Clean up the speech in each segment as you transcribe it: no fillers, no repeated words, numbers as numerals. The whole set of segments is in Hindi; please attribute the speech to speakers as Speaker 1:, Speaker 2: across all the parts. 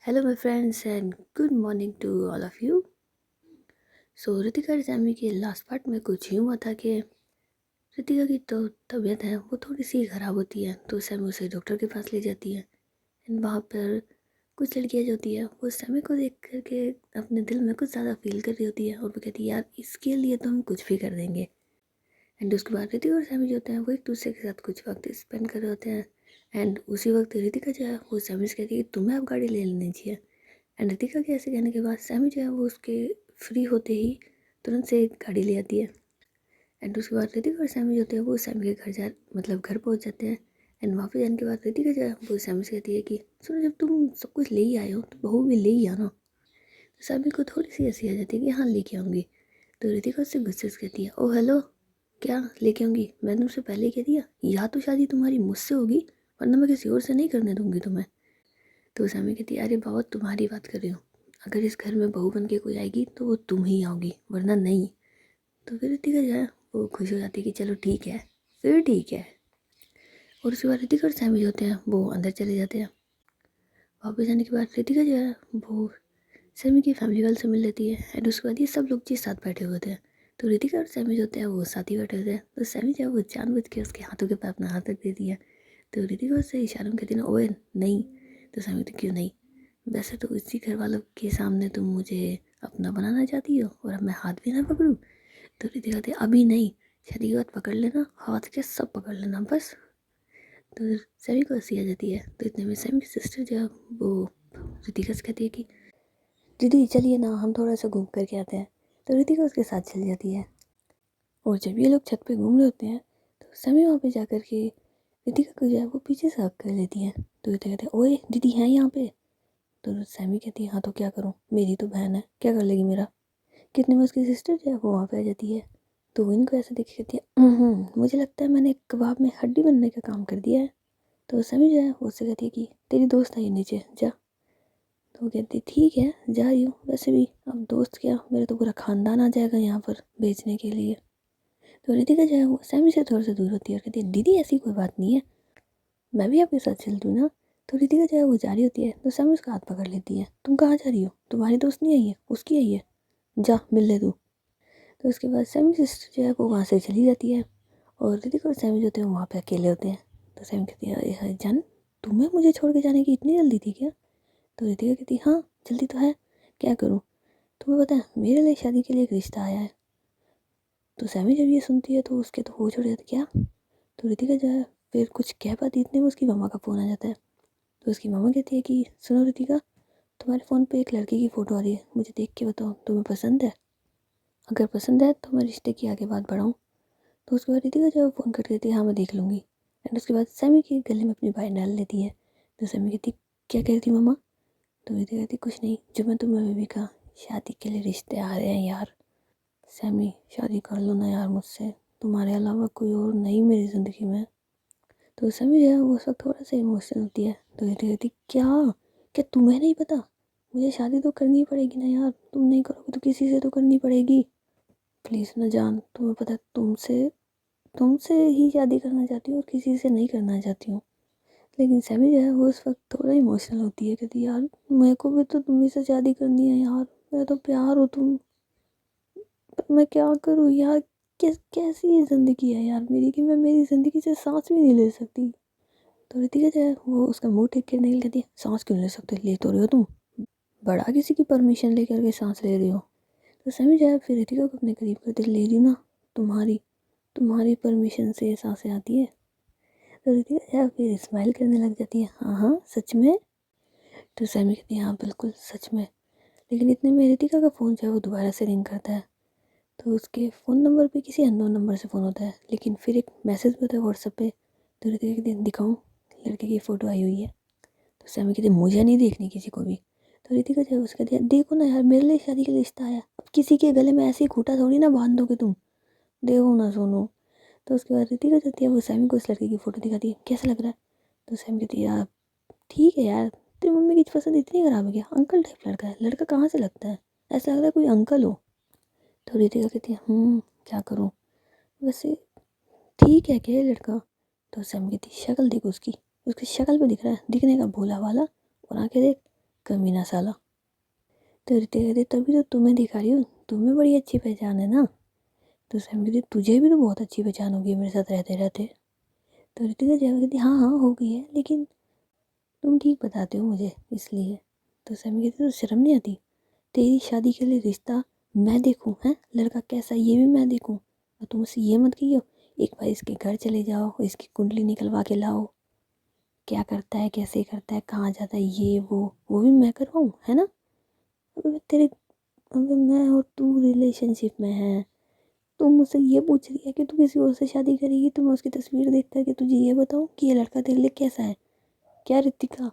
Speaker 1: Hello, my friends, and good morning to all of you. सो ऋतिका और सैमी के लास्ट पार्ट में कुछ यूँ हुआ था कि ऋतिका की तो तबीयत है वो थोड़ी सी ख़राब होती है, तो सैमी उसे डॉक्टर के पास ले जाती है। एंड वहाँ पर कुछ लड़कियाँ जो होती है वो सैमी को देख करके अपने दिल में कुछ ज़्यादा फील कर रही होती है और वो कहती है यार इसके लिए तो हम कुछ भी कर देंगे। एंड उसके बाद ऋतिका और सैमी जो होते हैं वो एक दूसरे के साथ कुछ वक्त स्पेंड कर रहे होते हैं। एंड उसी वक्त ऋतिका जो है वो सैमी से कहती है कि तुम्हें अब गाड़ी ले लेनी चाहिए। एंड ऋतिका के ऐसे कहने के बाद सैमी जो है वो उसके फ्री होते ही तुरंत से एक गाड़ी ले आती है। एंड उसके बाद ऋतिका और सैमी जो होते हैं वो सैमी के घर घर पहुंच जाते हैं। एंड वहाँ पे जाने के बाद ऋतिका जो है वो सैमी से कहती है कि सुनो जब तुम सब कुछ ले ही आए हो तो बहू भी ले ही आना। तो सैमी को थोड़ी सी ऐसी आ जाती है कि हाँ लेके आऊँगी। तो ऋतिका उससे गुस्से से कहती है ओ हेलो, क्या लेके आऊँगी? मैंने तुमसे पहले ही कह दिया या तो शादी तुम्हारी मुझसे होगी वरना मैं किसी और से नहीं करने दूंगी तुम्हें। तो सैमी कहती है अरे बाबा तुम्हारी बात कर रही हूँ, अगर इस घर में बहू बन के कोई आएगी तो वो तुम ही आओगी वरना नहीं। तो फिर ऋतिका जो है वो खुश हो जाती है कि चलो ठीक है, फिर ठीक है। और उसके बाद ऋतिका और सैमी जो होते हैं वो अंदर चले जाते हैं। वापस जाने के बाद ऋतिका जो है वो सैमी की फैमिली वाले से मिल लेती है। एंड उसके बाद ये सब लोग जी साथ बैठे हुए थे। तो ऋतिका और सैमी जो होते हैं वो साथ ही बैठे होते हैं। तो सैमी जो है वो जानबूझ के उसके हाथों के पास अपना हाथ रख देती है। तो ऋतिका उससे इशारों में कहती है ना ओए नहीं। तो सैमी तो क्यों नहीं, वैसे तो इसी घर वालों के सामने तुम मुझे अपना बनाना चाहती हो और अब मैं हाथ भी ना पकड़ूं। तो रिद्धि कहती है अभी नहीं, शादी के बाद पकड़ लेना, हाथ के सब पकड़ लेना बस। तो सैमी को हंसी आ जाती है। तो इतने में सैमी की सिस्टर जो है वो रितिका से कहती है कि दीदी चलिए ना हम थोड़ा सा घूम करके आते हैं। तो रितिका उसके साथ चली जाती है। और जब ये लोग छत पे घूम रहे होते हैं तो सैमी वहाँ पे जा कर के रितिका को जो है वो पीछे से हक कर लेती है। तो रितिका कहते हैं ओए दीदी हैं यहाँ पे। तो सैमी कहती है हाँ तो क्या करूँ, मेरी तो बहन है, क्या कर लेगी मेरा। कितने में उसकी सिस्टर जो है वो वहाँ पे आ जाती है। तो वो इनको ऐसे देख के कहती है मुझे लगता है मैंने कबाब में हड्डी बनने का काम कर दिया है। तो सैमी जो है वो उससे कहती है कि तेरी दोस्त आई नीचे जा। तो वो कहती है ठीक है जा रही हूँ, वैसे भी अब दोस्त क्या मेरा तो पूरा खानदान आ जाएगा यहाँ पर बेचने के लिए। तो रितिका जो है वो सैमी से थोड़ा सा दूर होती है और कहती है दीदी ऐसी कोई बात नहीं है, मैं भी आपके साथ चल दूँ ना। तो रितिका जो है वो जा रही होती है तो सैमी उसका हाथ पकड़ लेती है, तुम कहाँ जा रही हो, तुम्हारी दोस्त नहीं आई है उसकी आई है, जा मिल ले तू। तो उसके बाद सैमी सिस्टर जो है वो वहाँ से चली जाती है। और ऋतिक और सैमी जो होते हैं वहाँ पे अकेले होते हैं। तो सैमी कहती है अरे हाय जान, तुम्हें मुझे छोड़ के जाने की इतनी जल्दी थी क्या? तो ऋतिका कहती हाँ जल्दी तो है, क्या करूँ, तुम्हें पता है मेरे लिए शादी के लिए एक रिश्ता आया है। तो सैमी जब ये सुनती है तो उसके तो होश उड़ जाती क्या। तो ऋतिका जो है फिर कुछ कह पाती इतने में उसकी मम्मा का फ़ोन आ जाता है। तो उसकी मम्मा कहती है कि सुनो ऋतिका, तुम्हारे फ़ोन पे एक लड़की की फ़ोटो आ रही है, मुझे देख के बताओ तुम्हें पसंद है, अगर पसंद है तो मैं रिश्ते की आगे बात बढ़ाऊँ। तो उसके बाद रितिका जब फ़ोन कट देती है हाँ मैं देख लूँगी। एंड उसके बाद सैमी के गले में अपनी बाइट डाल लेती है। तो सैमी कहती क्या कह रही थी मम्मा। तो रितिका कहती कुछ नहीं, जो मैं तुम्हें अभी भी कहा, शादी के लिए रिश्ते आ रहे हैं यार। सैमी शादी कर लो ना यार मुझसे, तुम्हारे अलावा कोई और नहीं मेरी ज़िंदगी में। तो सैमी जो है वो सब थोड़ा सा इमोशनल होती है। तो रितिका कहती क्या, क्या तुम्हें नहीं पता, मुझे शादी तो करनी ही पड़ेगी ना यार, तुम नहीं करोगे तो किसी से तो करनी पड़ेगी। प्लीज़ ना जान, तुम्हें पता है तुमसे तुमसे ही शादी करना चाहती हूँ और किसी से नहीं करना चाहती हूँ। लेकिन सैमी जो है वो उस वक्त थोड़ा इमोशनल होती है, कहती यार मेरे को भी तो तुम्ही से शादी करनी है यार, मेरा तो प्यार हो तुम, पर मैं क्या करूँ यार, कैसी ज़िंदगी है यार मेरी कि मैं मेरी ज़िंदगी से सांस भी नहीं ले सकती। तो रितिका जो है वो उसका मुंह टेक के नहीं कहती सांस क्यों ले सकते, ले तो रहे हो तुम, बड़ा किसी की परमिशन लेकर के सांस ले रही हो। तो सैमी जो है फिर रितिका को अपने करीब करते ले रही हूँ ना, तुम्हारी तुम्हारी परमिशन से ये सांसें आती है। तो रितिका जो है फिर स्माइल करने लग जाती है हाँ हाँ सच में। तो सैमी कहती है हाँ बिल्कुल सच में। लेकिन इतने में रितिका का फ़ोन जो है वो दोबारा से रिंग करता है। तो उसके फ़ोन नंबर पे किसी अननोन नंबर से फ़ोन होता है, लेकिन फिर एक मैसेज भी होता है व्हाट्सएप पे। तो रितिका कहती है दिखाऊँ, लड़के की फ़ोटो आई हुई है। तो सैमी कहती है मुझे नहीं देखनी किसी को भी। तो रितिका जो है उससे कहती है देखो ना यार मेरे लिए शादी का रिश्ता आया, अब किसी के गले में ऐसे ही खूंटा थोड़ी ना बांध दोगे तुम, देखो ना सुनो। तो उसके बाद रितिका जो होती है वो सैमी को उस लड़के की फ़ोटो दिखाती है कैसा लग रहा है। तो सैमी कहती है यार ठीक है यार, तेरी मम्मी की पसंद इतनी खराब है क्या, अंकल टाइप लड़का है, लड़का कहाँ से लगता है, ऐसा लग रहा है कोई अंकल हो। तो रितिका कहती है क्या करूँ, वैसे ठीक है क्या ये लड़का? तो सैमी कहती शक्ल देख उसकी, उसकी शक्ल पे दिख रहा है, दिखने का भोला वाला, और आंखें देख कमीना साला। तो रितिका कहती तभी तो तुम्हें दिखा रही हूँ, तुम्हें बड़ी अच्छी पहचान है ना। तो सैमी कहती तुझे भी तो बहुत अच्छी पहचान होगी मेरे साथ रहते रहते। तो रितिका जवाब कहती हाँ हाँ हो गई है, लेकिन तुम ठीक बताते हो मुझे इसलिए। तो सैमी कहती तो शर्म नहीं आती, तेरी शादी के लिए रिश्ता मैं देखूं, हैं लड़का कैसा ये भी मैं देखूं, और तुम मुझसे ये मत कहियो एक बार इसके घर चले जाओ, इसकी कुंडली निकलवा के लाओ, क्या करता है कैसे करता है कहाँ जाता है ये वो भी मैं करवाऊँ, है ना। अबे तेरे, अबे मैं और तू रिलेशनशिप में है, तू मुझसे ये पूछ रही है कि तू किसी और से शादी करेगी, तो मैं उसकी तस्वीर देख करके तुझे ये बताऊँ कि ये लड़का तेरे लिए कैसा है। क्या रितिका,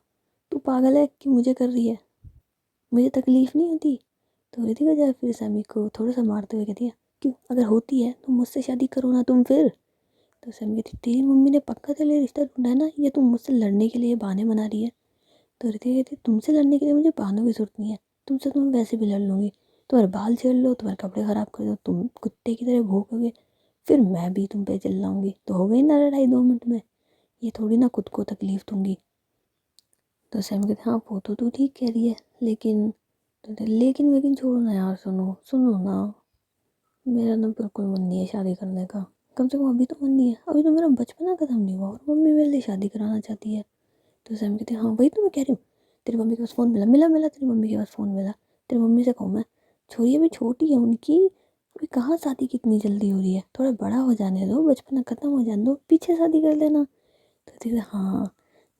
Speaker 1: तू पागल है कि मुझे कर रही है, मुझे तकलीफ नहीं होती। तो रितिका जब फिर सैमी को थोड़ा सा मारते हुए कहती है क्यों, अगर होती है तो मुझसे शादी करो ना तुम फिर। तो सैमी कहती तेरी मम्मी ने पक्का तेरे लिए रिश्ता ढूंढा है ना, या तुम मुझसे लड़ने के लिए बहाने बना रही है। तो रितिका कहती तुमसे लड़ने के लिए मुझे बहानों की जरूरत नहीं है, तुमसे तो मैं वैसे भी लड़ लूँगी, तुम्हारे बाल छेड़ लो, तुम्हारे कपड़े ख़राब कर दो, तुम कुत्ते की तरह भौंकोगे, फिर मैं भी तुम पे चिल्लाऊंगी, तो हो गई ना लड़ाई 2 मिनट में, ये थोड़ी ना खुद को तकलीफ दूंगी। तो सैम कहते हाँ वो तो तू ठीक कह रही है, लेकिन तो लेकिन छोड़ो ना यार, सुनो सुनो ना, मेरा ना बिल्कुल मन नहीं है शादी करने का, कम से कम अभी तो मन नहीं है, अभी तो मेरा बचपना खत्म नहीं हुआ और मम्मी मेरे लिए शादी कराना चाहती है। तो सैम कहते हाँ वही तो मैं कह रही हूँ, तेरी मम्मी के पास फ़ोन मिला मिला मिला तेरी मम्मी के पास फ़ोन मिला, तेरी मम्मी से कहूँ मैं, छोरी अभी छोटी है उनकी, अभी कहाँ शादी की इतनी जल्दी हो रही है, थोड़ा बड़ा हो जाने दो, बचपना ख़त्म हो जाने दो, पीछे शादी कर लेना। तो कहते हाँ,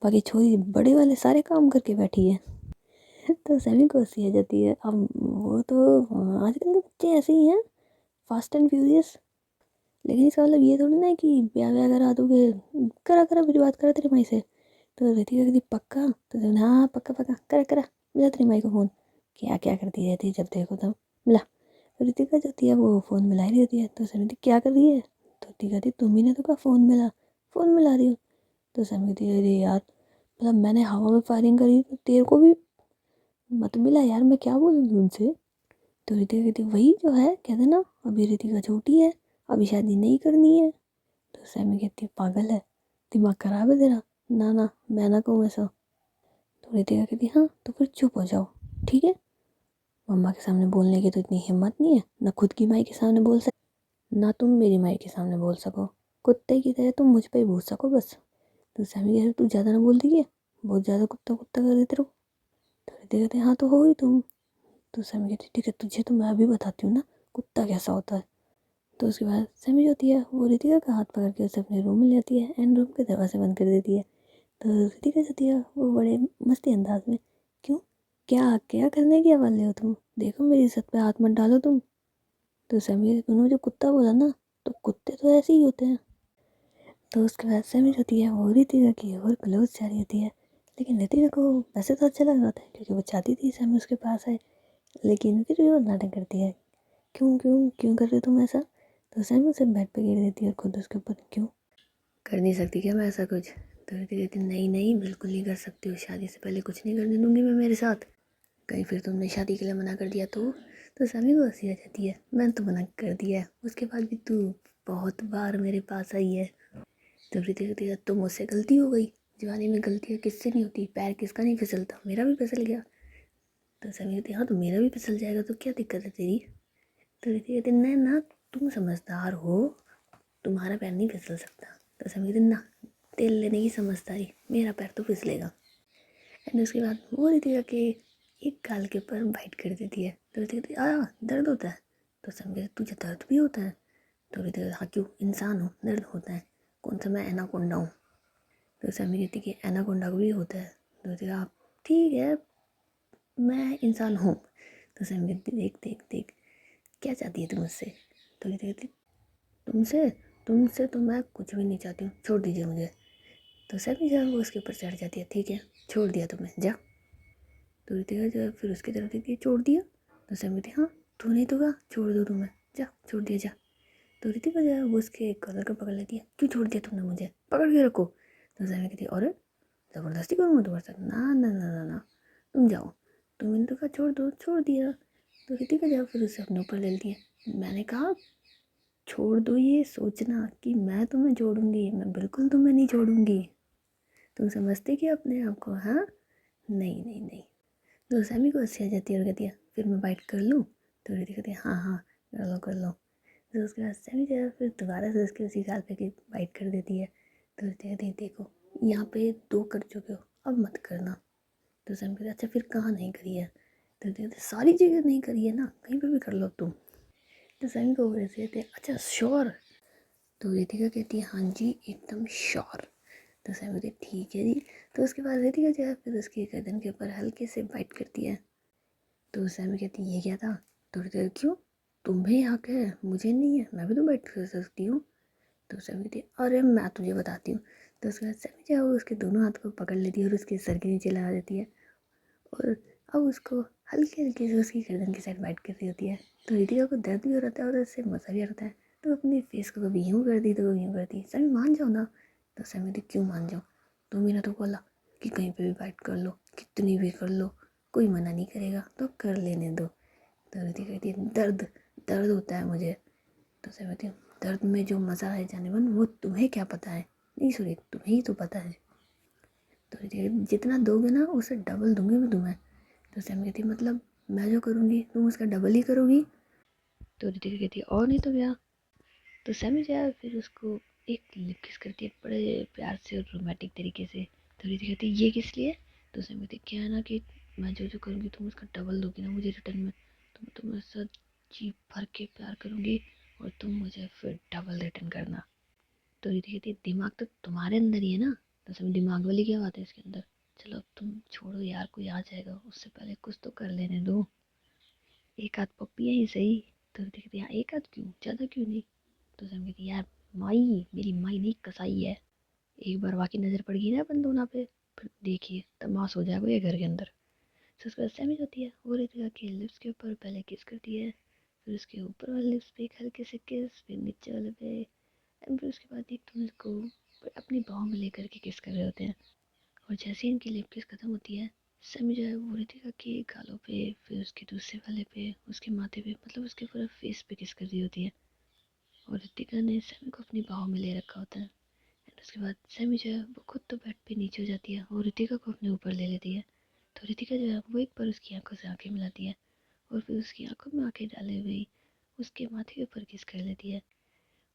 Speaker 1: बाकी छोरी बड़े वाले सारे काम करके बैठी है। तो सैमी को हंसी आ जाती है, अब वो तो आजकल के बच्चे ऐसे ही हैं, फास्ट एंड फ्यूरियस। लेकिन इसका मतलब ये थोड़ी ना है कि ब्याह व्याह करा दोगे, करा करा मेरी बात करा तेरी माई से। तो रितिका कहती पक्का, तो हाँ हाँ पक्का पक्का करा करा, मिला तेरी माई को फ़ोन, क्या क्या करती रहती है जब देखो तब, मिला। तो रितिका जो होती है वो फ़ोन मिला ही रहती है। तो सैमी कहती क्या कर रही है, तो रितिका कहती तुम ही ने तो कहा फ़ोन मिला रही हो। तो सैमी कहती अरे यार, मतलब मैंने हवा में फायरिंग करी तो तेरे को भी मत मिला यार, मैं क्या बोलूँ तुमसे। तो रितिका कहती वही जो है कहते ना, अभी रितिका छोटी है, अभी शादी नहीं करनी है। तो सैमी कहती पागल है, दिमाग खराब है तेरा, ना ना मैं ना कहूँ ऐसा। तो रितिका कहती हाँ तो फिर चुप हो जाओ, ठीक है, मम्मा के सामने बोलने की तो इतनी हिम्मत नहीं है, ना खुद की माई के सामने बोल सक, ना तुम मेरी माई के सामने बोल सको, कुत्ते की तरह तुम मुझ पर ही भूल सको बस। तो सैमी कहती तू ज़्यादा ना बोल दी है, बहुत ज़्यादा कुत्ता कुत्ता कर देते रहो। तो रितिका कहती हाँ तो हो ही तुम। तो सैमी कहती ठीक है तुझे तो मैं अभी बताती हूँ ना कुत्ता कैसा होता है। तो उसके बाद सैमी जो होती है वो रितिका का हाथ पकड़ के उसे अपने रूम में ले जाती है एंड रूम के दरवाजे बंद कर देती है। तो रितिका जो होती है वो बड़े मस्ती अंदाज में, क्यों, क्या क्या करने के वाले हो तुम, देखो मेरी इज्जत पे हाथ मत डालो तुम। तो सैमी तूने जो कुत्ता बोला ना, तो कुत्ते तो ऐसे ही होते हैं। तो उसके बाद सैमी जो होती है वो रितिका की और क्लोज जा रही होती है, लेकिन रितिका को वैसे तो अच्छा लग रहा था क्योंकि वो चाहती थी सैमी उसके पास आए, लेकिन फिर भी वो नाटक करती है, क्यों क्यों क्यों कर रहे हो तुम ऐसा। तो सैमी उसे बेड पे गिर देती है और खुद उसके ऊपर, क्यों कर नहीं सकती क्या मैं ऐसा कुछ। तो रितिका कहती नहीं नहीं बिल्कुल नहीं कर सकती हो, शादी से पहले कुछ नहीं करने दूंगी मैं मेरे साथ, कहीं फिर तुमने शादी के लिए मना कर दिया तो सैमी को हंसी आ जाती है, मैंने तो मना कर दिया है उसके बाद भी तू बहुत बार मेरे पास आई है। तो प्रीति कहती है तो मुझसे गलती हो गई, जवानी में गलतियाँ किससे नहीं होती, पैर किसका नहीं फिसलता, मेरा भी फिसल गया। तो समी कहती हाँ तो मेरा भी फिसल जाएगा तो क्या दिक्कत है तेरी। तो प्रीति कहती नहीं ना, तुम समझदार हो, तुम्हारा पैर नहीं फिसल सकता। तो समी कहती ना, तेल लेने की समझदारी, मेरा पैर तो फिसलेगा। एंड उसके बाद वो रितिका के एक गाल के ऊपर बाइट कर देती है। तो रितिका कहती दर्द होता है। तो समी कहती तुझे दर्द भी होता है। तो रितिका हाँ क्यों, इंसान हो दर्द होता है, कौन सा मैं एनाकोंडा हूँ। तो सैमी कहती कि एनाकोंडा को भी होता है। तो कहती आप ठीक है, मैं इंसान हूँ। तो सैमी कहती देख देख देख, क्या चाहती है तुम मुझसे। तो कहती तुमसे तुमसे तो मैं कुछ भी नहीं चाहती हूँ, छोड़ दीजिए मुझे। तो सैमी जो है वो उसके ऊपर चढ़ जाती है, ठीक है छोड़ दिया तुम्हें जा। तो रितिका जो है फिर उसकी तरफ देखती है, छोड़ दिया। तो सैमी कहती हाँ तूने तो कहा छोड़ दो तुम्हें, जा छोड़ दिया जा। तो रितिका जो है वो उसके कलर को पकड़ लेती है, क्यों छोड़ दिया तुमने मुझे, पकड़ के रखो। तो सैमी कहती है अरे ज़बरदस्ती करूँगा तुम्हारे साथ, ना ना ना ना ना, तुम जाओ। तो मैंने तो कहा छोड़ दो, छोड़ दिया। तो रितिका जब फिर उसे अपने ऊपर ले लेती है, मैंने कहा छोड़ दो ये सोचना कि मैं तुम्हें छोड़ूंगी, मैं बिल्कुल तुम्हें नहीं छोड़ूंगी। तुम समझते क्या अपने आप को? हाँ, नहीं नहीं नहीं। तो सैमी को हंसी आ जाती है और कहती है फिर मैं बाइट कर लूँ? तो रिद्धि कहती है हाँ हाँ कर लो कर लो। तो उसके बाद सैमी जो है फिर दोबारा से उसके उसी गाल पे बाइट कर देती है। तो रिद्धि कहती है देखो यहाँ पे 2 कर चुके हो, अब मत करना। तो सैमी कहती है अच्छा फिर कहाँ नहीं करी है? तो रिद्धि कहती है सारी जगह नहीं करी है ना, कहीं पर भी कर लो तुम। तो सैमी को वैसे कहते हैं अच्छा श्योर? तो रितिका कहती है हाँ जी एकदम श्योर। तो सैमी कहती है ठीक है जी। तो उसके बाद रितिका जो है फिर उसकी गर्दन के ऊपर हल्के से बाइट करती है। तो सैमी कहती है ये क्या था? तो रितिका क्यों, तुम्हें हक है मुझे नहीं है, मैं भी तो बाइट कर सकती हूँ। तो सैमी कहती है अरे मैं तुझे बताती हूँ। तो उसके बाद सैमी जो है वो उसके दोनों हाथ को पकड़ लेती है और उसके सर के नीचे लगा देती है। और अब उसको हल्के हल्के से उसकी गर्दन की साइड बाइट कर रही होती है। तो रितिका को दर्द भी हो रहा था और उससे मज़ा भी आता है। तो अपनी फेस को कभी यूँ कर दी तो कभी यूँ कर दी। सैमी मान जाओ ना। तो सैमी कहती क्यों मान जाओ, तुम ने तो बोला कि कहीं पे भी बाइट कर लो, कितनी भी कर लो, कोई मना नहीं करेगा, तो कर लेने दो। तो रितिका कहती है दर्द दर्द होता है मुझे। तो सैमी कहती दर्द में जो मज़ा है जाने मन वो तुम्हें क्या पता है? नहीं सॉरी तुम्हें ही तो पता है। तो रितिका जितना दोगे ना उससे डबल दूंगी मैं तुम्हें। तो सैमी कहती मतलब मैं जो करूँगी तुम उसका डबल ही करोगी? तो रितिका कहती है और नहीं तो क्या। तो सैमी जो है फिर उसको एक लिप किस करती है बड़े प्यार से और रोमांटिक तरीके से। तो रितिका कहती है ये किस लिए? तो सैमी कहती है क्या है ना कि मैं जो जो करूँगी तुम उसका डबल दोगी ना मुझे रिटर्न में, तो मैं तुम्हें साथ जी भर के प्यार करूँगी और तुम मुझे फिर डबल रिटर्न करना। तो रितिका कहती है दिमाग तो तुम्हारे अंदर ही है ना। तो सैमी दिमाग वाली क्या बात है इसके अंदर? चलो अब तुम छोड़ो यार, कोई आ जाएगा, उससे पहले कुछ तो कर लेने दो, एक आध पप्पी है ही सही। तो देखते यार एक आध क्यों, ज़्यादा क्यों नहीं? तो सैम कहती यार माई मेरी माई नहीं कसाई है, एक बार वाकई नज़र पड़ गई ना अपन दोनों पे फिर देखिए तमाश हो जाएगा ये घर के अंदर। तो उसके बाद सैमी होती है वो रितिका के लिप्स के ऊपर पहले किस करती है, फिर उसके ऊपर वाले लिप्स पे एक हल्के से किस, फिर नीचे वाले पे, एंड फिर उसके बाद एक तुम इसको अपनी बाहों में लेकर के किस कर रहे होते हैं। और जैसे ही इनकी लिप किस खत्म होती है सैमी जो है वो रितिका के गालों पे, फिर उसके दूसरे वाले पे, उसके माथे पे, मतलब उसके पूरा फेस पे किस कर रही होती है। और रितिका ने सैमी को अपनी बाहों में ले रखा होता है। एंड उसके बाद सैमी जो है वो खुद तो बेड पे नीचे हो जाती है और रितिका को अपने ऊपर ले लेती है। तो रितिका जो है वो एक बार उसकी आंखों से आंखें मिलाती है और फिर उसकी आंखों में आंखें डाले हुए उसके माथे के ऊपर किस कर लेती है।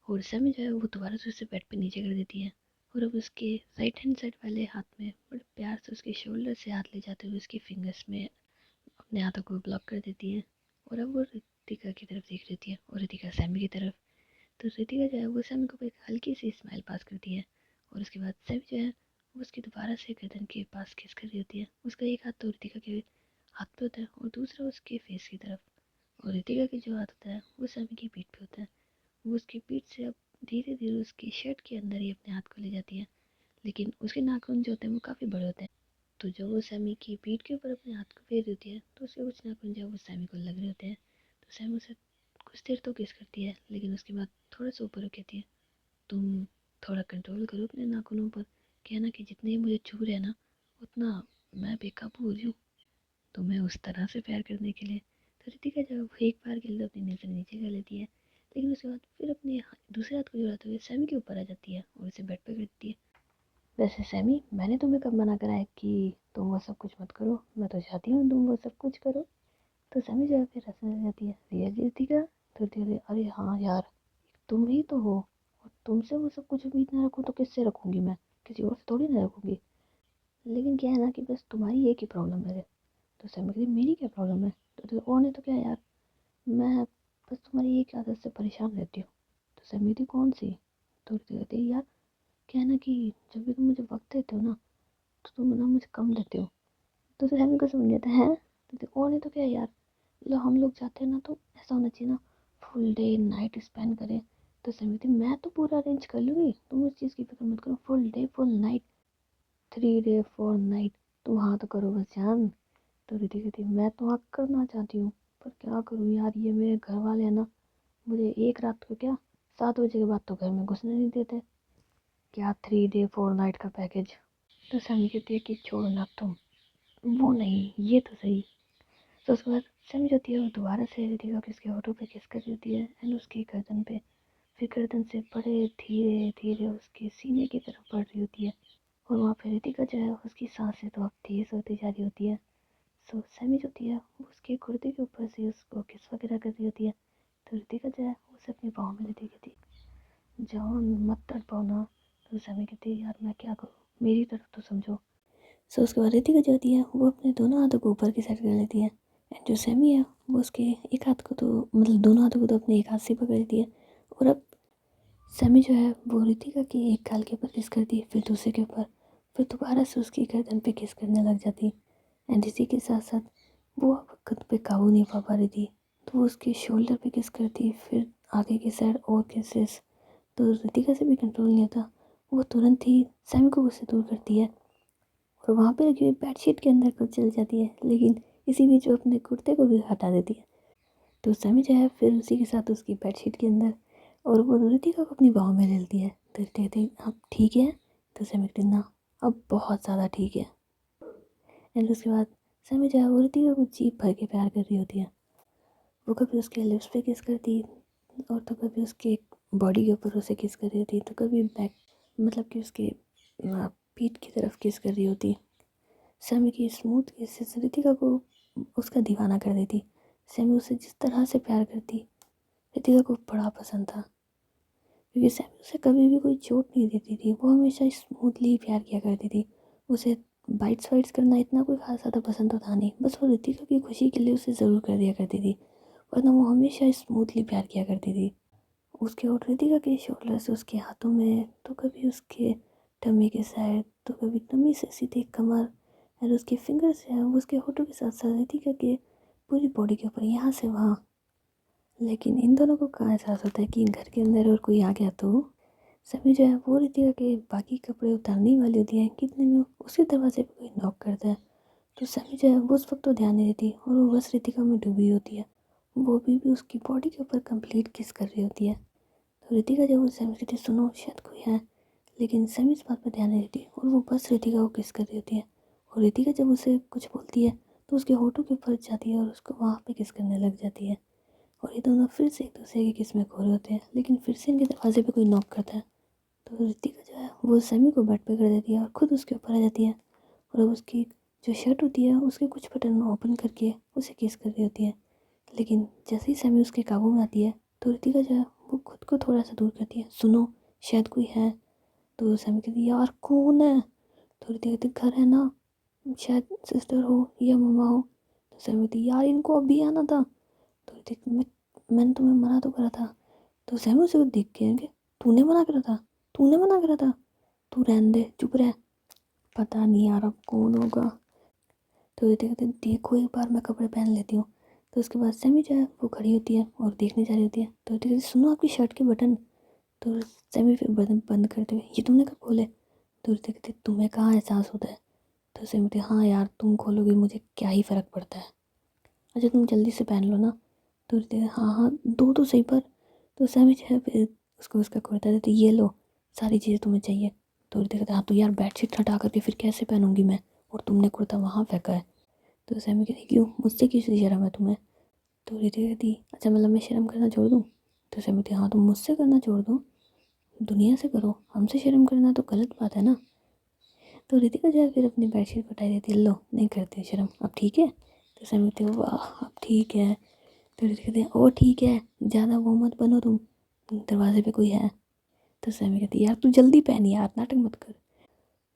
Speaker 1: और सैमी जो है वो दोबारा से उसे बेड पे नीचे कर देती है और अब उसके राइट हैंड साइड वाले हाथ में बड़े प्यार से उसके शोल्डर से हाथ ले जाते हुए उसकी फिंगर्स में अपने हाथों को ब्लॉक कर देती है। और अब वो रितिका की तरफ देख लेती है और रितिका सैमी की तरफ। तो रितिका जो है वो सैमी को एक हल्की सी स्माइल पास करती है और उसके बाद सैमी जो है वो उसकी दोबारा से गर्दन के पास किस कर रही होती है। उसका एक हाथ तो रितिका के हाथ पे होता है और दूसरा उसके फेस की तरफ। और रितिका के जो हाथ होता है वो सैमी की पीठ पे होता है। वो उसकी पीठ से अब धीरे धीरे उसकी शर्ट के अंदर ही अपने हाथ को ले जाती है, लेकिन उसके नाखून जो होते हैं वो काफ़ी बड़े होते हैं। तो जब वो सैमी की पीठ के ऊपर अपने हाथ को फेर देती है तो उसके कुछ नाखून जो है वो सैमी को लग रहे होते हैं। तो सैमी उसे कुछ देर तो किस करती है लेकिन उसके बाद थोड़ा सा ऊपर कहती है तुम थोड़ा कंट्रोल करो अपने नाखूनों पर, कहना कि जितने ही मुझे छू रहे हैं ना उतना मैं बेकाबू हो रही हूँ, तो मैं उस तरह से प्यार करने के लिए। तो रितिका जब एक बार के लिए तो अपनी नज़र नीचे कर लेती है लेकिन उसके बाद फिर अपने दूसरे हाथ को जोड़ाते हुए सैमी के ऊपर आ जाती है और उसे बेड पर कर देती है। वैसे सैमी मैंने तुम्हें कब मना करा है कि तुम वो सब कुछ मत करो, मैं तो चाहती हूँ तुम वो सब कुछ करो। तो सैमी जो है फिर हंसने लग जाती है रियली रितिका? तो धीरे अरे हाँ यार तुम ही तो हो, और तुमसे वो सब कुछ उम्मीद ना रखूँ तो किससे रखूँगी मैं, किसी और से थोड़ी ना रखूँगी। लेकिन क्या है ना कि बस तुम्हारी एक ही प्रॉब्लम है। तो सैमी कहती मेरी क्या प्रॉब्लम है? तो और नहीं तो क्या यार, मैं बस तुम्हारी एक आदत से परेशान रहती हूँ। तो सैमी कहती कौन सी? तो कहती यार क्या है ना कि जब भी तुम मुझे वक्त देते हो ना तो तुम ना मुझे कम देते हो। तो सैमी को समझ आता है तो और नहीं तो क्या यार, मतलब हम लोग जाते हैं ना तो ऐसा होना चाहिए ना, फुल डे नाइट स्पेंड करें। तो समिति मैं तो पूरा अरेंज कर लूँगी, तुम उस चीज़ की फिक्र मत करो, full day full night 3 day 4 night तुम हाँ तो करो बस जान। तो रिद्धि कहती मैं तो हाँ करना चाहती हूँ पर क्या करूँ यार, ये मेरे घर वाले हैं ना, मुझे एक रात को क्या 7 बजे के बाद तो घर में घुसने नहीं देते। क्या 3 डे 4 नाइट का पैकेज? तो समी कहती है कि छोड़ो ना तुम, वो नहीं ये तो सही। तो उसके बाद सैमी जो होती है वो दोबारा से रितिका को उसके होठों पे किस कर देती है एंड उसकी गर्दन पे फिर गर्दन से बड़े धीरे धीरे उसके सीने की तरफ बढ़ रही होती है। और वहाँ पे रितिका जो है उसकी सांसें तो अब तेज होती जा रही होती है। सो सैमी जो होती है वो उसके कुर्ते के ऊपर से उसको किस वगैरह कर रही होती है। तो रितिका जो है वो उसे अपनी बाहों में लेती कहती, जाओ मत तड़पाओ ना। तो सैमी कहती है, यार मैं क्या करूँ, मेरी तरफ तो समझो। सो उसके बाद रितिका जो होती है वो अपने दोनों हाथों को ऊपर की साइड कर लेती है। एंड जो सैमी है वो उसके एक हाथ को तो मतलब दोनों हाथों को तो अपने एक हाथ से पकड़ लेती है। और अब सैमी जो है वो रितिका की एक गाल के ऊपर किस करती है, फिर दूसरे के ऊपर, फिर दोबारा से उसकी गर्दन पे किस करने लग जाती। एंड इसी के साथ साथ वो अब खुद पे काबू नहीं पा रही थी, तो वो उसके शोल्डर पे किस करती, फिर आगे की साइड और किसेस। तो रितिका से भी कंट्रोल नहीं होता, वो तुरंत ही सैमी को उससे दूर करती है और वहाँ पे रखी हुई बेडशीट के अंदर को चल जाती है, लेकिन इसी बीच वो अपने कुर्ते को भी हटा देती है। तो सैमी जो है फिर उसी के साथ उसकी बेडशीट के अंदर, और वो रितिका को अपनी बाहों में ले लेती है। तो रितिका कहती है, अब ठीक है। तो सैमी कहती है, ना अब बहुत ज़्यादा ठीक है। एंड उसके बाद सैमी जो है वो रितिका को जी भर के प्यार कर रही होती है। वो कभी उसके लिप्स पे किस करती और तो कभी उसके बॉडी के ऊपर उसे किस कर रही होती, तो कभी बैक मतलब कि उसके पीठ की तरफ किस कर रही होती। सैमी की स्मूथ किसेस रितिका को उसका दीवाना कर देती। सैमी उसे जिस तरह से प्यार करती रितिका को बड़ा पसंद था, क्योंकि सैमी उसे कभी भी कोई चोट नहीं देती थी, वो हमेशा स्मूथली प्यार किया करती थी। उसे बाइट्स वाइट्स करना इतना कोई खास ज़्यादा पसंद तो था नहीं, बस वो रितिका की खुशी के लिए उसे ज़रूर कर दिया करती थी, वरना वो हमेशा स्मूथली प्यार किया करती थी। उसके और रितिका के शोल्डर्स उसके हाथों में, तो कभी उसके टमी के साइड, तो कभी टमी से सीधे कमर, और उसके फिंगर्स है वो उसके होठों के साथ साथ रितिका के पूरी बॉडी के ऊपर, यहाँ से वहाँ। लेकिन इन दोनों को कहाँ एहसास होता है कि घर के अंदर और कोई आ गया, तो सभी जो है वो रितिका के बाकी कपड़े उतारने वाली होती है, कितने में उसके दरवाजे पे कोई नॉक करता है। तो सभी जो है वो उस वक्त तो ध्यान नहीं देती और वो बस रितिका में डूबी होती है। वो भी उसकी बॉडी के ऊपर कंप्लीट किस कर रही होती है। तो रितिका जब वो सैमी कहती है, सुनो शायद कोई है, लेकिन सैमी इस बात पर ध्यान नहीं देती और वो बस रितिका को किस कर रही होती है। और रितिका जब उसे कुछ बोलती है तो उसके होठों के ऊपर जाती है और उसको वहाँ पे किस करने लग जाती है। और ये दोनों फिर से एक दूसरे के किस में खो रहे होते हैं, लेकिन फिर से इनके दरवाजे पे कोई नॉक करता है। तो रितिका जो है वो सैमी को बेड पे कर देती है और खुद उसके ऊपर आ जाती है। और अब उसकी जो शर्ट होती है उसके कुछ बटन ओपन करके उसे किस कर रही होती है। लेकिन जैसे ही सैमी उसके काबू में आती है तो रितिका जो है वो खुद को थोड़ा सा दूर करती है, सुनो शायद कोई है। तो सैमी कहती है, यार कौन है। तो रितिका कहती, घर है ना, शायद सिस्टर हो या मम्मा हो। तो सैमी कहती, यार इनको अभी आना था। तो रितिका, मैंने तुम्हें मना तो करा था। तो सैमी उसे देख के कि तूने मना करा था, तूने मना करा था, तू रहने दे, चुप रह, पता नहीं यार अब कौन होगा। तो रितिका कहती, देखो एक बार मैं कपड़े पहन लेती हूँ। तो उसके बाद सैमी जो है वो खड़ी होती है और देखने जा रही होती है। तो रितिका कहती, सुनो आपकी शर्ट के बटन। तो सैमी फिर बटन बंद करते हुए, ये तुमने कब खोले। तो रितिका कहती, तुम्हें कहाँ एहसास होता है। तो सैमी कहती, हाँ यार तुम खोलोगे मुझे क्या ही फ़र्क पड़ता है, अच्छा तुम जल्दी से पहन लो ना। तो रितिका, हाँ हाँ दो तो सही पर। तो सैमी जो है फिर उसको उसका कुर्ता देती, ये लो सारी चीज़ें तुम्हें चाहिए। तो रितिका कहती, हाँ तो यार बेडशीट हटा करके फिर कैसे पहनूंगी मैं, और तुमने कुर्ता वहाँ फेंका है। तो सैमी कहती, क्यों मुझसे किस शर्म है तुम्हें। तो रितिका कहती, अच्छा मतलब मैं शर्म करना छोड़ दूँ। तो सैमी कहती, हाँ तुम मुझसे करना छोड़ दो, दुनिया से करो, हमसे शर्म करना तो गलत बात है ना। तो रितिका जो है फिर अपनी बेडशीट हटाई देती है, लो नहीं करती शर्म, अब ठीक है। तो सैमी कहती, वाह अब ठीक है। तो रितिका कहती, ओ ठीक है, ज़्यादा वो मत बनो तुम, दरवाजे पे कोई है। तो सैमी कहती, यार तू जल्दी पहन यार, नाटक मत कर।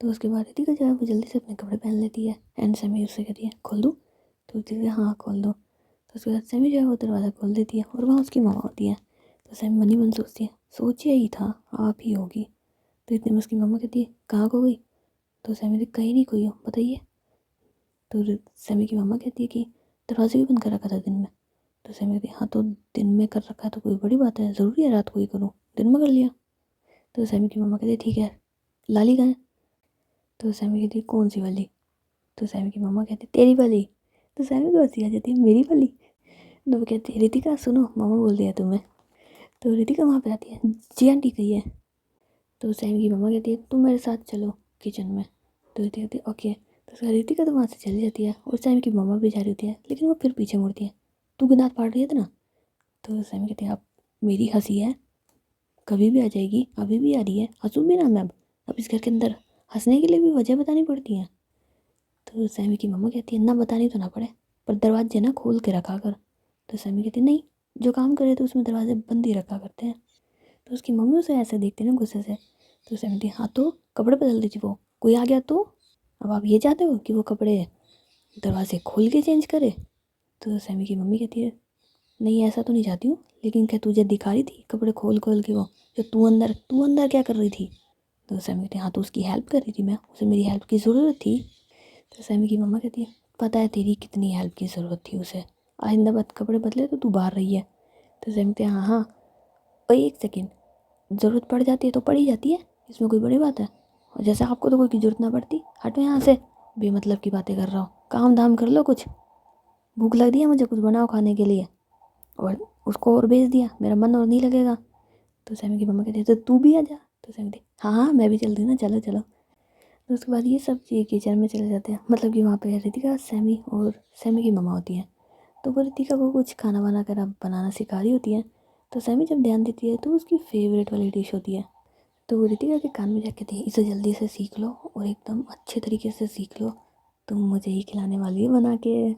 Speaker 1: तो उसके बाद रितिका जो है वो जल्दी से अपने कपड़े पहन लेती है एंड सैमी उससे कहती है, खोल दूँ। तो रितिका, हाँ खोल दो। तो उसके बाद सैमी जो है वो दरवाज़ा खोल देती है और वहाँ उसकी मामा होती है। तो सैमी मन ही मन सोचती है, सोचिए ही था आप ही होगी। तो इतने में उसकी मम्मा कहती है, कहाँ को गई। तो सैमी कहती, कहीं नहीं कोई हो, बताइए। तो सैमी की मम्मा कहती है कि दरवाजे भी बंद कर रखा था दिन में। तो सैमी कहती है, हाँ तो दिन में कर रखा है तो कोई बड़ी बात है, ज़रूरी है रात को ही करूँ, दिन में कर लिया। तो सैमी की मम्मा कहती है, ठीक है लाली कहाँ है। तो सैमी कहती है, कौन सी वाली। तो सैमी की मम्मा कहती है, तेरी वाली। तो सैमी को हंसी आ जाती है, मेरी वाली। तो वो कहती है, रितिका सुनो मामा बोल दिया तुम्हें। तो रितिका वहाँ पे आती है, जी आंटी कही है। तो सैमी की मम्मा कहती है, तुम मेरे साथ चलो किचन में। तो रितिका कहती है, ओके। तो उसका रितिका तो वहाँ से चली जाती है और सैमी की मम्मा भी जा रही होती है, लेकिन वो फिर पीछे मुड़ती है, तू गुनाह पाड़ रही है ना। तो सैमी कहती है, आप मेरी हंसी है, कभी भी आ जाएगी, अभी भी आ रही है, हंसूँ भी ना मैं अब इस घर के अंदर हंसने के लिए भी वजह बतानी पड़ती है। तो सैमी की मम्मा कहती है ना बतानी तो ना पड़े, पर दरवाजे ना खोल के रखा कर। तो सैमी कहती है नहीं, जो काम करे तो उसमें दरवाजे बंद ही रखा करते हैं। तो उसकी मम्मी उसे ऐसे देखती है ना गुस्से से। तो सैमी कहती है हाँ तो कपड़े बदल दीजिए, वो कोई आ गया तो अब आप ये चाहते हो कि वो कपड़े दरवाजे खोल के चेंज करे। तो सैमी की मम्मी कहती है नहीं ऐसा तो नहीं चाहती हूँ, लेकिन क्या तुझे दिखा रही थी कपड़े खोल खोल के वो, जो तू अंदर क्या कर रही थी। तो सैमी कहती है हाँ तो उसकी हेल्प कर रही थी मैं, उसे मेरी हेल्प की ज़रूरत थी। तो सैमी की मम्मा कहती है पता है तेरी कितनी हेल्प की ज़रूरत थी उसे, आइंदा बात कपड़े बदले तो तू बाहर रही है। तो सैमी कहती है हाँ हाँ, और एक सेकेंड, ज़रूरत पड़ जाती है तो पड़ ही जाती है, इसमें कोई बड़ी बात है। और जैसे आपको तो कोई की ज़रूरत ना पड़ती, हटो यहाँ से, बेमतलब की बातें कर रहा हूँ, काम धाम कर लो, कुछ भूख लग रही है मुझे, कुछ बनाओ खाने के लिए। और उसको और भेज दिया, मेरा मन और नहीं लगेगा। तो सैमी की मम्मा कहती है तो तू भी आ जा। तो सैमी कहती हाँ हाँ मैं भी चलती हूँ ना, चलो चलो। तो उसके बाद ये सब चीज़ किचन में चले जाते हैं, मतलब कि वहाँ पे रितिका, सैमी और सैमी की मम्मा होती हैं। तो वो रितिका को कुछ खाना वाना कर बनाना सिखा रही होती है। तो सैमी जब ध्यान देती है तो उसकी फेवरेट वाली डिश होती है। तो वो रितिका के कान में जाके कहती है इसे जल्दी से सीख लो और एकदम अच्छे तरीके से सीख लो, तुम मुझे ही खिलाने वाली है बना के।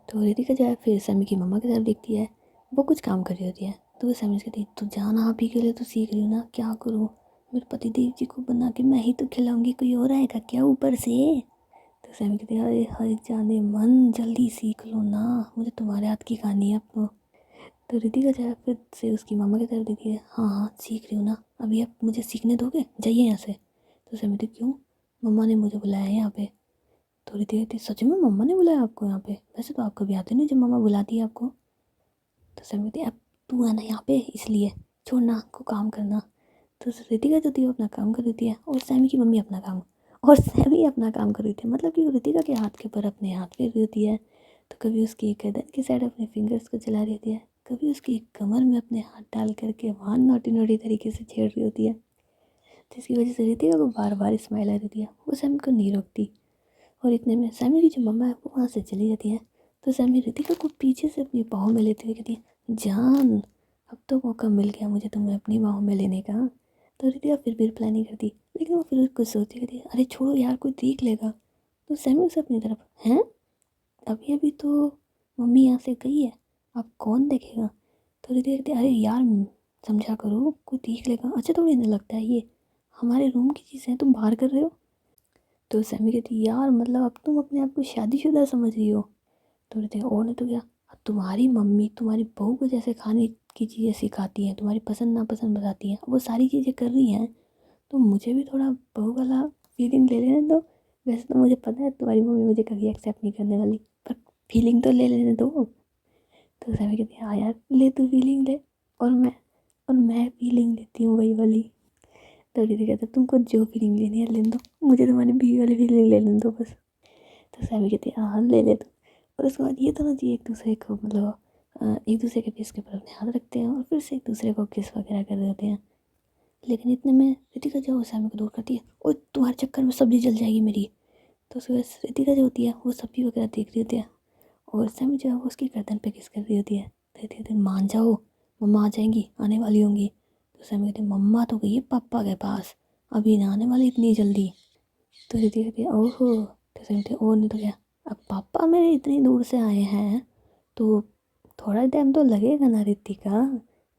Speaker 1: तो रितिका जो है फिर सैमी की मम्मा की तरफ देखती है, वो कुछ काम कर रही होती है। तो वो सैमी से कहती है तू जाना, आप ही के लिए तो सीख रही हूँ ना, क्या करूँ, मेरे पति देव जी को बना के मैं ही तो खिलाऊंगी, कोई और आएगा क्या ऊपर से। तो सैमी कहती है अरे हर जाने मन, जल्दी सीख लो ना, मुझे तुम्हारे हाथ की खानी है अब तो रितिका जो है फिर से उसकी मम्मा की तरफ देखती है, हाँ हाँ सीख रही हूँ ना, अभी आप मुझे सीखने दोगे, जाइए यहाँ से। तो सैमी कहती क्यों, मम्मा ने मुझे बुलाया है यहाँ पे। तो रितिका कहती सच में मम्मा ने बुलाया आपको यहाँ पे, वैसे तो आप कभी आते नहीं जब मम्मा बुलाती है आपको। तो सैमी कहती अब तू है ना यहाँ पे, इसलिए छोड़ना को काम करना। तो रितिका जो थी वो अपना काम कर रही थी और सैमी की मम्मी अपना काम, और सैमी अपना काम कर रही थी, मतलब कि रितिका के हाथ के ऊपर अपने हाथ फेर रही होती है। तो कभी उसकी गर्दन की साइड अपने फिंगर्स को चला रही होती है, कभी उसकी कमर में अपने हाथ डाल करके वहाँ नोटी नोटी तरीके से छेड़ रही होती है, जिसकी वजह से रितिका को बार बार स्माइल आ रही होती है, वो सैमी को नहीं रोकती। और इतने में सैमी की जो मम्मा है वो वहाँ से चली जाती है। तो सैमी रितिका को पीछे से अपनी बाहों में लेते हुए कहती है जान, अब तो मौका मिल गया मुझे तुम्हें अपनी बाहों में लेने का। तो रितिका फिर भी रिप्लाई नहीं करती, लेकिन वो फिर कुछ सोचती कहती है अरे छोड़ो यार, कोई देख लेगा। तो सैमी उसे अपनी तरफ, हैं अभी अभी तो मम्मी यहाँ से गई है, अब कौन देखेगा। तो रितिका कहती है अरे यार समझा करो, कोई देख लेगा, अच्छा थोड़ी ना लगता है ये हमारे रूम की चीज़ें तुम बाहर कर रहे हो। तो सैमी कहती यार मतलब अब तुम अपने आप को शादीशुदा समझ रही हो। तो कहते और नहीं तो क्या, अब तुम्हारी मम्मी तुम्हारी बहू को जैसे खाने की चीज़ें सिखाती हैं, तुम्हारी पसंद नापसंद बताती हैं, वो सारी चीज़ें कर रही हैं, तो मुझे भी थोड़ा बहू वाला फीलिंग ले लेने दो। वैसे तो मुझे पता है तुम्हारी मम्मी मुझे कभी एक्सेप्ट नहीं करने वाली, पर फीलिंग तो ले लेने दो। तो सैमी कहती हाँ यार ले, तू फीलिंग ले, और मैं फीलिंग लेती हूँ वही वाली। तो दीदी कहता तुमको जो फीलिंग लेनी है ले दो, मुझे तुम्हारी बीवी वाली फीलिंग ले लेने दो बस। तो सैमी कहती है हाँ ले ले दो। और उसके बाद ये दोनों जी एक दूसरे को मतलब एक दूसरे के फेस के ऊपर अपने हाथ रखते हैं और फिर से एक दूसरे को किस वगैरह कर रहे होते हैं। लेकिन इतने में रितिका जो है सैमी को दूर करती है, और तुम्हारे चक्कर में सब्जी जल जाएगी मेरी। तो उसके बाद रितिका जो होती है वो सब्जी वगैरह देख रही होती है, और सैमी जो है वो उसकी गर्दन पे किस कर रही होती है। तो कहती है मान जाओ, मम्मा आ जाएंगी, आने वाली होंगी। तो सैमी कहती है मम्मा तो गई है पापा के पास, अभी ना आने वाली इतनी जल्दी। तो रितिका कहती है ओहो। तो सैमी कहती है और नहीं तो क्या, अब पापा मेरे इतनी दूर से आए हैं तो थोड़ा टाइम तो लगेगा ना रितिका।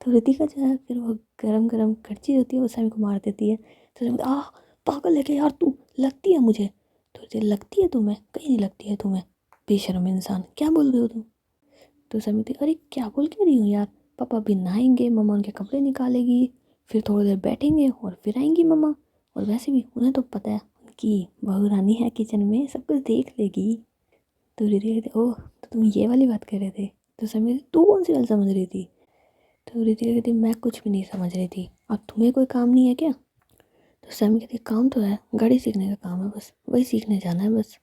Speaker 1: तो रितिका जो है फिर वो गरम गरम कड़ची होती है वो सैमी को मार देती है। तो सैमी आ पागल है क्या यार तू, लगती है मुझे। तो रितिका लगती है तुम्हें, कहीं नहीं लगती है तुम्हें, बेशर्म इंसान, क्या बोल रहे हो तुम। तो सैमी कहती अरे क्या बोल के रही हूँ यार, पापा अभी नहाएंगे, मम्मा उनके कपड़े निकालेगी, फिर थोड़ी देर बैठेंगे और फिर आएंगी मम्मा, और वैसे भी उन्हें तो पता है उनकी बहू रानी है किचन में, सब कुछ देख लेगी। तो रितिका कहती ओह तो तुम ये वाली बात कर रहे थे। तो समीर तू कौन सी बात समझ रही थी। तो रितिका कहती मैं कुछ भी नहीं समझ रही थी, अब तुम्हें कोई काम नहीं है क्या। तो समीर कहती काम तो है, गाड़ी सीखने का काम है, बस वही सीखने जाना है बस।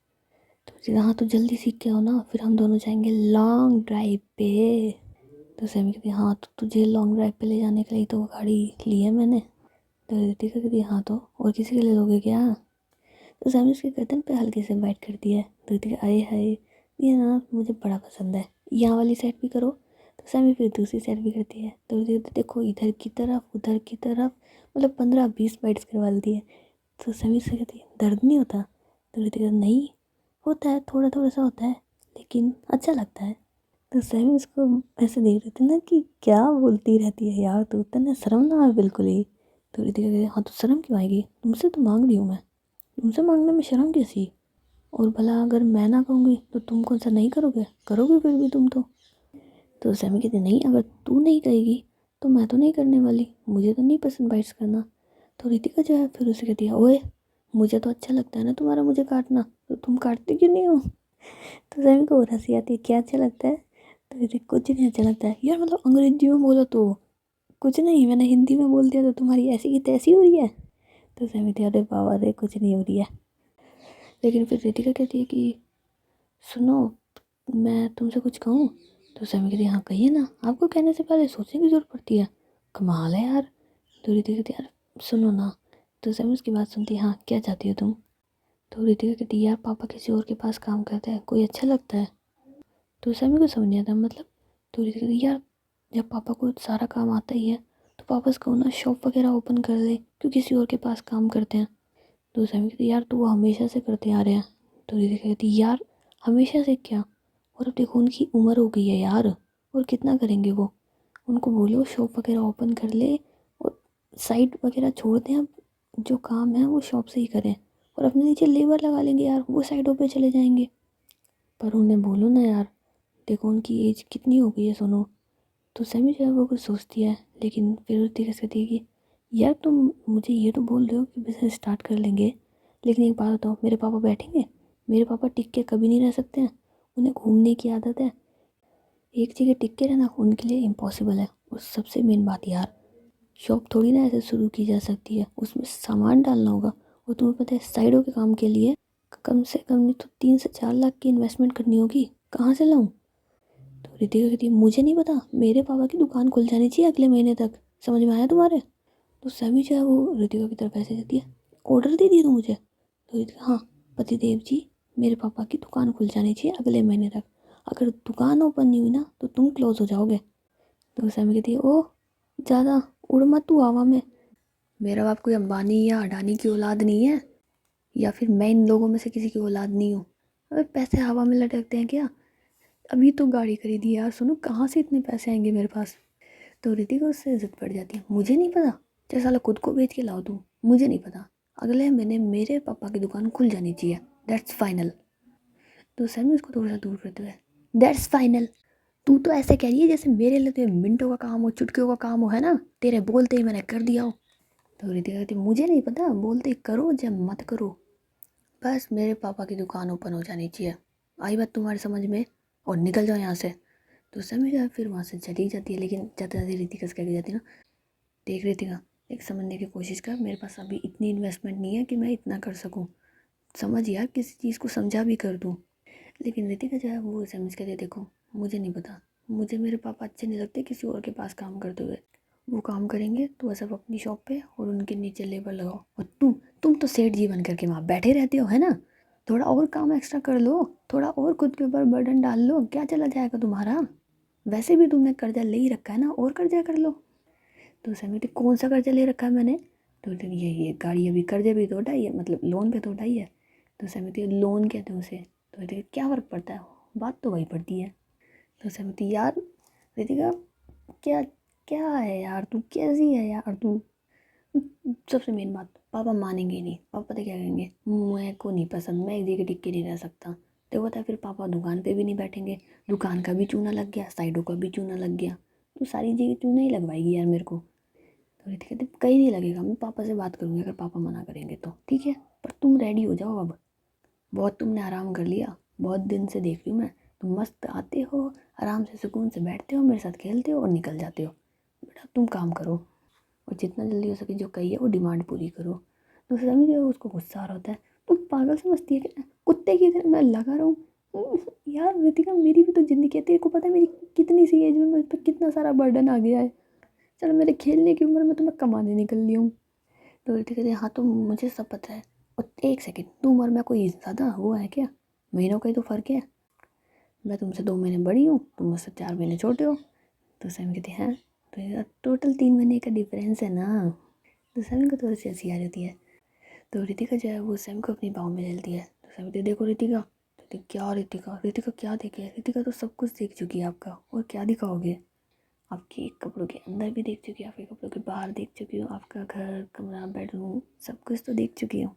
Speaker 1: तो रितिका हाँ तो जल्दी सीख के आओ ना, फिर हम दोनों जाएंगे लॉन्ग ड्राइव पे। तो समीर कहती हाँ तो तुझे लॉन्ग ड्राइव पे ले जाने के लिए तो वो गाड़ी ली है मैंने। तो रितिका कहती हाँ तो और किसी के लिए लोगे क्या। तो सैमी उसके गर्दन पे हल्के से बाइट करती है। तो कहती है आए हाय ये ना मुझे बड़ा पसंद है, यहाँ वाली साइड भी करो, तो सैमी फिर दूसरी साइड भी करती है, तो देखो इधर की तरफ उधर की तरफ, मतलब 15-20 बाइट्स करवा लेती है। तो सैमी से कहती है दर्द नहीं होता? तो ऋतिका नहीं, होता है थोड़ा थोड़ा सा होता है, लेकिन अच्छा लगता है। तो सैमी उसको ऐसे देख रही थी ना कि क्या बोलती रहती है यार, तो इतना शर्म ना है बिल्कुल ही। तो ऋतिका कहती है हाँ तो शर्म क्यों आएगी, तुमसे तो मांग रही हूँ मैं, तुमसे मांगने में शर्म कैसी? और भला अगर मैं ना कहूँगी तो तुम कौन सा नहीं करोगे, करोगे फिर भी तुम तो सैमी कहती नहीं, अगर तू नहीं कहेगी तो मैं तो नहीं करने वाली, मुझे तो नहीं पसंद बाइट्स करना। तो रितिका जो है फिर उसे कहती है ओए, मुझे तो अच्छा लगता है ना तुम्हारा मुझे काटना, तो तुम काटते क्यों नहीं हो? तो सैमी को और हंसी आती है, क्या अच्छा लगता है? तो रितिका कुछ नहीं अच्छा लगता है यार, मतलब अंग्रेजी में बोलो तो कुछ नहीं, मैंने हिंदी में बोल दिया तो तुम्हारी ऐसी की तैसी हो रही है। तो सैमी कहती है अरे बाबा रे कुछ नहीं हो रही है। लेकिन फिर रितिका कहती है कि सुनो, मैं तुमसे कुछ कहूँ? तो सैमी कहती है हाँ कहिए ना, आपको कहने से पहले सोचने की जरूरत पड़ती है, कमाल है यार। तो रितिका कहती है यार सुनो ना। तो सैमी उसकी बात सुनती है, हाँ क्या चाहती हो तुम? तो रितिका कहती है यार पापा किसी और के पास काम करते हैं, कोई अच्छा लगता है? तो सैमी को समझ नहीं आता मतलब। तो रितिका कहती है यार जब पापा को सारा काम आता ही है तो पापा से कहो ना शॉप वगैरह ओपन कर ले, क्यों किसी और के पास काम करते हैं? तो सैमी कहती है यार तो वो हमेशा से करते आ रहे हैं। तो रितिका कहती है यार हमेशा से क्या, और अब देखो उनकी उम्र हो गई है यार, और कितना करेंगे वो, उनको बोलो शॉप वगैरह ओपन कर ले, और साइट वगैरह छोड़ दें, अब जो काम है वो शॉप से ही करें, और अपने नीचे लेबर लगा लेंगे यार, वो साइडों पे चले जाएंगे। पर उन्हें बोलो ना यार, देखो उनकी एज कितनी हो गई है सुनो। तो सैमी जो है वो कुछ सोचती है, लेकिन फिर ऋतिका कहती है कि यार तुम मुझे ये तो बोल रहे हो कि बिजनेस स्टार्ट कर लेंगे, लेकिन एक बात बताओ मेरे पापा बैठेंगे? मेरे पापा टिक के कभी नहीं रह सकते हैं, उन्हें घूमने की आदत है, एक जगह टिक के रहना उनके लिए इम्पॉसिबल है। और सबसे मेन बात यार, शॉप थोड़ी ना ऐसे शुरू की जा सकती है, उसमें सामान डालना होगा, और तुम्हें पता है साइडों के काम के लिए कम से कम नहीं तो 3 से 4 लाख की इन्वेस्टमेंट करनी होगी, कहाँ से लाऊं? तो रितिका कहती है मुझे नहीं पता, मेरे पापा की दुकान खुल जानी चाहिए अगले महीने तक, समझ में आया तुम्हारे? तो सैमी जो है वो रितिका की तरफ ऐसे देती है, ऑर्डर दे दिया तू मुझे? तो रितिका हाँ, पतिदेव जी मेरे पापा की दुकान खुल जानी चाहिए अगले महीने तक, अगर दुकान ओपन नहीं हुई ना तो तुम क्लोज हो जाओगे। तो सैमी कहती है ओह, ज़्यादा उड़ मत तू हवा में, मेरा बाप कोई अंबानी या अडानी की औलाद नहीं है, या फिर मैं इन लोगों में से किसी की औलाद नहीं हूँ। अबे पैसे हवा में लटकते हैं क्या? अभी तो गाड़ी खरीदी यार, सुनो कहाँ से इतने पैसे आएंगे मेरे पास? तो ऋतिका उससे जिद पड़ जाती है, मुझे नहीं पता, चाहे साला खुद को बेच के लाओ तुम, मुझे नहीं पता, अगले महीने मेरे पापा की दुकान खुल जानी चाहिए, दैट्स फाइनल। तो सैमी उसको थोड़ा सा दूर करते हुए, दैट्स फाइनल, तू तो ऐसे कह रही है जैसे मेरे लिए तो ये मिनटों का काम हो, चुटकियों का काम हो, है ना, तेरे बोलते ही मैंने कर दिया हो। तो रितिका कहती मुझे नहीं पता, बोलते ही करो जब मत करो, बस मेरे पापा की दुकान ओपन हो जानी चाहिए, आई बात तुम्हारे समझ में, और निकल जाओ यहाँ से। तो सैमी जो है फिर वहाँ से चली जाती है, लेकिन जाते जाते रितिका से कह के जाती है ना, देख रितिका एक समझने की कोशिश कर, मेरे पास अभी इतनी इन्वेस्टमेंट नहीं है कि मैं इतना कर सकूँ, समझ यार किसी चीज़ को समझा भी कर दूँ। लेकिन रितिका जो है वो समझ के दे, देखो मुझे नहीं पता, मुझे मेरे पापा अच्छे नहीं लगते किसी और के पास काम करते हुए, वो काम करेंगे तो बस अब अपनी शॉप पे और उनके नीचे लेबर लगाओ, और तुम तो सेठ जी बन करके वहाँ बैठे रहते हो, है ना, थोड़ा और काम एक्स्ट्रा कर लो, थोड़ा और खुद के ऊपर बर्डन डाल लो, क्या चला जाएगा तुम्हारा, वैसे भी तुमने कर्जा ले ही रखा है ना, और कर्जा कर लो। तो समिति कौन सा कर्जा ले रखा है मैंने? तो ये गाड़ी अभी कर्जे भी तो उठाई है, मतलब लोन पे तो उठाई है। तो समिति लोन कहते हैं उसे। तो रितिका क्या फ़र्क पड़ता है, बात तो वही पड़ती है। तो समिति यार रितिका क्या क्या है यार, तू कैसी है यार तू? सबसे मेन बात, पापा मानेंगे ही नहीं, पापा पता क्या कहेंगे, मैं को नहीं पसंद, मैं एक जगह टिक के नहीं रह सकता, तो पता है फिर पापा दुकान पे भी नहीं बैठेंगे, दुकान का भी चूना लग गया, साइडों का भी चूना लग गया, तो सारी जगह चूना ही लगवाएगी यार मेरे को। तो रितिका कहती कहीं नहीं लगेगा, मैं पापा से बात करूँगी, अगर पापा मना करेंगे तो ठीक है, पर तुम रेडी हो जाओ अब, बहुत तुमने आराम कर लिया, बहुत दिन से देख रही हूँ मैं, तुम मस्त आते हो, आराम से सुकून से बैठते हो, मेरे साथ खेलते हो और निकल जाते हो, बेटा तुम काम करो, और जितना जल्दी हो सके जो कही है वो डिमांड पूरी करो। तो समी जो है उसको गुस्सा आ रहा होता है, तुम पागल समझती है क्या, कुत्ते की तरह मैं लगा रहा हूँ यार रितिका, मेरी भी तो ज़िंदगी है, तेरे को पता है मेरी कितनी सी एज में मुझ पर कितना सारा बर्डन आ गया है, चलो मेरे खेलने की उम्र में तो मैं कमाने निकल ली हूँ। तो रितिका कहती हाँ तो मुझे सब पता है, और एक सेकेंड, तुम उम्र में कोई ज़्यादा हुआ है क्या, महीनों का ही तो फ़र्क है, मैं तुमसे 2 महीने बड़ी हूँ, तुम मुझसे 4 महीने छोटे हो, तो सैमी कहती है तो यार टोटल 3 महीने का डिफरेंस है ना। तो सैमी को थोड़ी सी हंसी आ जाती है। तो रितिका जो है वो सैमी को अपनी बाहों में ले लेती है। तो सैमी कहती देखो रितिका। तो क्या रितिका, रितिका क्या देखे, रितिका तो सब कुछ देख चुकी है आपका, और क्या दिखाओगे। आपके कपड़ों के अंदर भी देख चुकी हूँ, आपके कपड़ों के बाहर देख चुकी हूँ, आपका घर, कमरा, बेडरूम सब कुछ तो देख चुकी हूँ,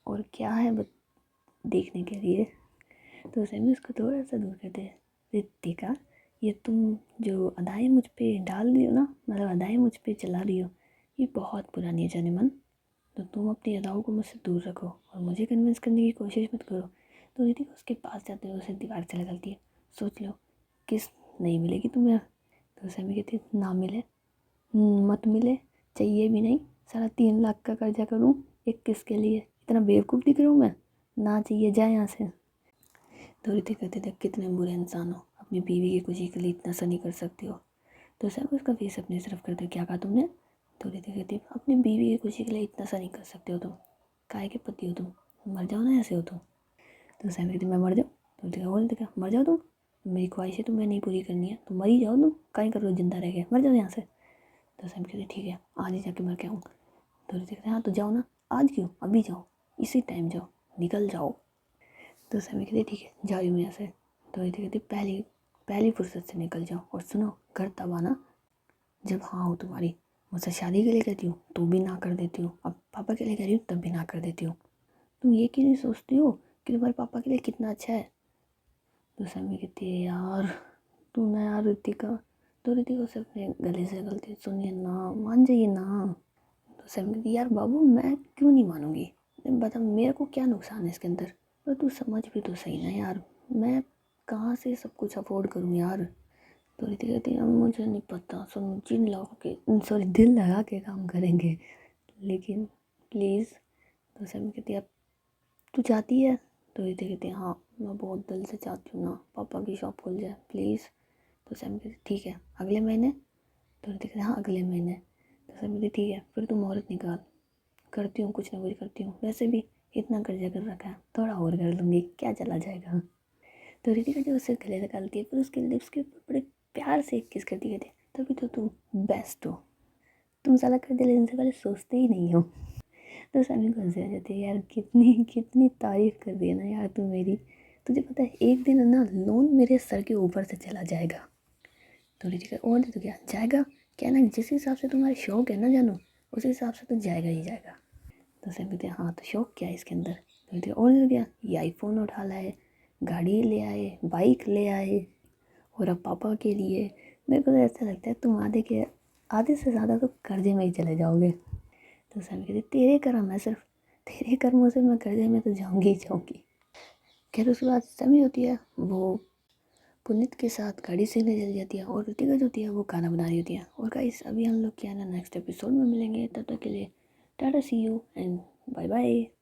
Speaker 1: और क्या है देखने के लिए। तो सैमी उसको थोड़ा सा दूर करते हैं। रितिका ये तुम जो अदाएँ मुझ पे डाल रही हो ना, मतलब अदाएँ मुझ पे चला रही हो, ये बहुत पुरानी है जाने मन। तो तुम अपनी अदाओं को मुझसे दूर रखो और मुझे कन्विंस करने की कोशिश मत करो। तो रितिका उसके पास जाते हुए उसे दीवार से लगाती है। सोच लो किस नहीं मिलेगी तुम्हें। तो सैमी कहती है ना मिले, मत मिले, चाहिए भी नहीं। सारा 3 लाख का कर्जा करूँ एक किस के लिए, इतना बेवकूफ़ दिख रहा हूँ मैं, ना चाहिए, जाए यहाँ से। तो ऋतिक कहते थे कितने बुरे इंसान हो, अपनी बीवी की खुशी के लिए इतना सा नहीं कर सकती हो। तो सैमी उसका फेस अपनी तरफ करते क्या कहा तुमने। तो ऋतिक कहती अपनी बीवी की खुशी के लिए इतना सा नहीं कर सकते हो तुम, काहे के पति हो तुम, मर जाओ ना ऐसे हो तुम। तो सैमी कहती मैं मर जाऊँ। तो ऋतिका बोलते क्या मर जाओ तुम, मेरी ख्वाहिशें तुम्हें नहीं पूरी करनी है तो मर ही जाओ तुम, काहे करो जिंदा रह गए, मर जाओ यहाँ से। तो सैमी कहती ठीक है आज ही जाके मर के आऊँ। तो ऋतिक कहते हाँ तो जाओ ना, आज क्यों, अभी जाओ, इसी टाइम जाओ, निकल जाओ। तो सैमी कहती ठीक है जाओ मैं यहाँ से। तो ऋतिक कहती पहली पहली फुर्सत से निकल जाओ, और सुनो घर तब आना जब हाँ हो तुम्हारी। मुझसे शादी के लिए कहती हूँ तो भी ना कर देती हूँ, अब पापा के लिए कह रही हूँ तब भी ना कर देती हूँ। तुम ये क्यों नहीं सोचती हो कि तुम्हारे पापा के लिए कितना अच्छा है। तो सैमी कहती है यार तू ना यार ऋतिका। तो ऋतिका उसे अपने गले से गलती सुनिए ना, मान जाइए ना। तो सैमी कहती यार बाबू मैं क्यों नहीं मानूंगी, बता मेरे को क्या नुकसान है इसके अंदर। पर तू समझ भी तो सही ना यार, मैं कहाँ से सब कुछ अफोर्ड करूँ यार। तो ऋतिका कहती है मुझे नहीं पता, सुन जिन लगा के सॉरी दिल लगा के काम करेंगे, लेकिन प्लीज़। तो सैमी कहती है अब तू चाहती है। तो ऋतिका कहती है हाँ मैं बहुत दिल से चाहती हूँ ना पापा की शॉप खुल जाए प्लीज़। तो सैमी कहती ठीक है अगले महीने। तो ऋतिका कहती हाँ अगले महीने। तो सैमी कहती ठीक है फिर तू मुहूर्त निकाल, करती हूँ कुछ ना कुछ करती हूँ, वैसे भी इतना कर्जा कर रखा है, थोड़ा और कर लूँगी, क्या चला जाएगा। तो ऋतिका जब उसे गले लगाती है फिर उसके लिप्स के ऊपर बड़े प्यार से एक किस करती कहती है तभी तो तुम बेस्ट हो, तुम साला कर्जा लेने से पहले सोचते ही नहीं हो। तो सैमी को हंसी आ जाती है यार कितनी कितनी तारीफ कर दी है ना यार तू मेरी। तुझे पता है एक दिन ना लोन मेरे सर के ऊपर से चला जाएगा। तो ऋतिका और नहीं तो क्या जाएगा, क्या ना जिस हिसाब से तुम्हारे शौक है ना जानू उस हिसाब से तो जाएगा ही जाएगा। तो सैमी कहते हैं हाँ तो शौक क्या है इसके अंदर। तो ऋतिका और नहीं तो क्या ये आईफोन उठा लाए, गाड़ी ले आए, बाइक ले आए, और अब पापा के लिए। मेरे को तो ऐसा लगता है तुम आधे से ज़्यादा तो कर्जे में ही चले जाओगे। तो सैमी कहती तेरे कर्म है सिर्फ, तेरे कर्मों से मैं कर्जे में तो जाऊंगी ही जाऊंगी। खैर उसके बाद सैमी होती है वो पुनीत के साथ गाड़ी से चली जाती है, और ऋतिका जो होती है वो खाना बना रही होती है। और गाइस अभी हम लोग क्या है ना नेक्स्ट एपिसोड में मिलेंगे, तब तक के लिए टाटा सी यू एंड बाय बाय।